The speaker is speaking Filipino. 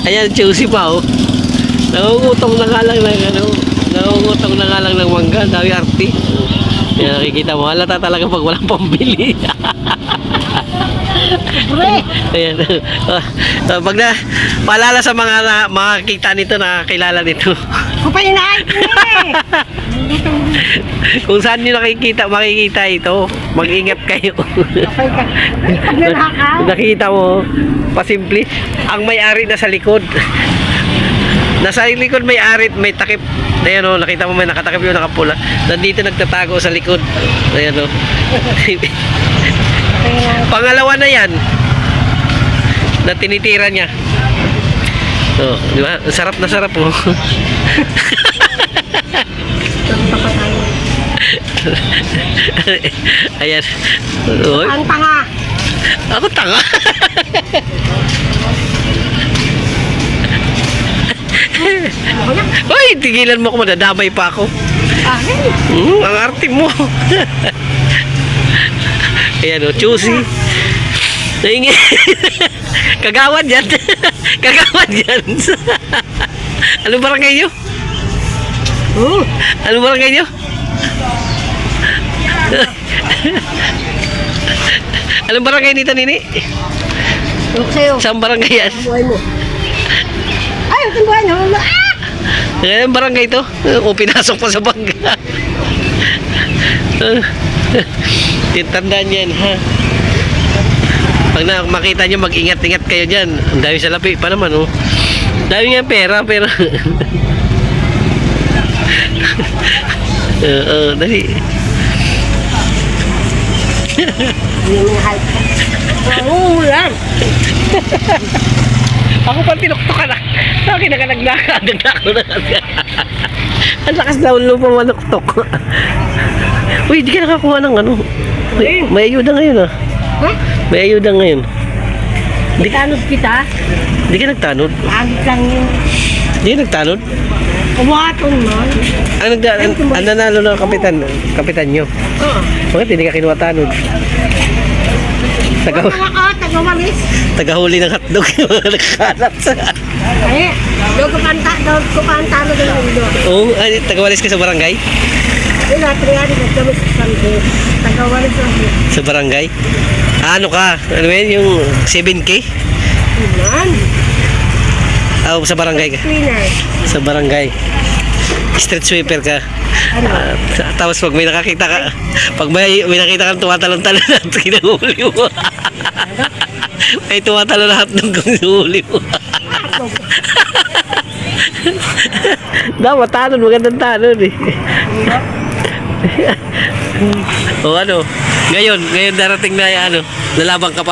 Ayan, juicy pa oh. Nangungutong na nga lang ng ano. Nangungutong na nga lang ng mangga. Dami arti. Yan, nakikita mo. Halata talaga pag walang pambili. Ayan. Pag na, paalala sa mga makakita nito, nakakilala nito. Kupay na Kung saan nyo makikita ito, mag-ingat kayo. Nakita mo, pasimple, ang may-ari na sa likod. Nasa likod may-ari, may takip. Ayan o, nakita mo may nakatakip yung nakapula. Nandito nagtatago sa likod. Ayan o. Pangalawa na yan na tinitira niya. Oh, di ba? Sarap na sarap oh. Ayan. Oy. Ang tanga. Ako tanga. Hoy, tigilan mo ako, madadamay pa ako. Ang arte mo. Ayan o, juicy. Nahingi. Kagawad yan. Kagawad yan. Ano barangay nyo? Ano barangay nyo? Anong barangay nito, Nini? Saan barangay yan? Buhay mo. Ay, ang buhay mo. Anong barangay ito? O pinasok pa sa bangga. Titandaan yan, ha? Pag makita nyo, mag-ingat-ingat kayo dyan. Ang dami sa lapi pa naman, oh. Dami nga pera, pero... dali. Ulan. Ako pa tinuktukan na. Sa akin nakalaglakan. Ang lakas na ulo pa manuktok. Uy, di ka nakakuha ng ano. May ayuda ngayon ah. Ha? May ayuda ngayon. Tanod kita? Di ka nagtanod? Agit lang yun. Di ka nagtanod? Umatong man. Ang nanalo ng kapitan nyo. Oo. Bakit hindi ka kinuha tanod? Tagawalis. Tagahuli ng hotdog yung mga nagkalat. Ay, doon ko kanta na doon doon. Oo, tagawalis ka sa barangay? Wala, triyari na kami sa Sunday. Tagawalis lang. Sa barangay? Ano ka? Ano yun? Yung 7K? Ilan? Sa barangay ka? Cleaner. Sa barangay. Street sweeper ka. Tapos pag may nakakita ka, pag may nakita kang tumatalon-talon at kinahuli mo. May tumatalon na hotdog kung hinahuli mo. Dapat tanod, magandang tanod eh. O ano, ngayon darating na ano, lalabang ka pa.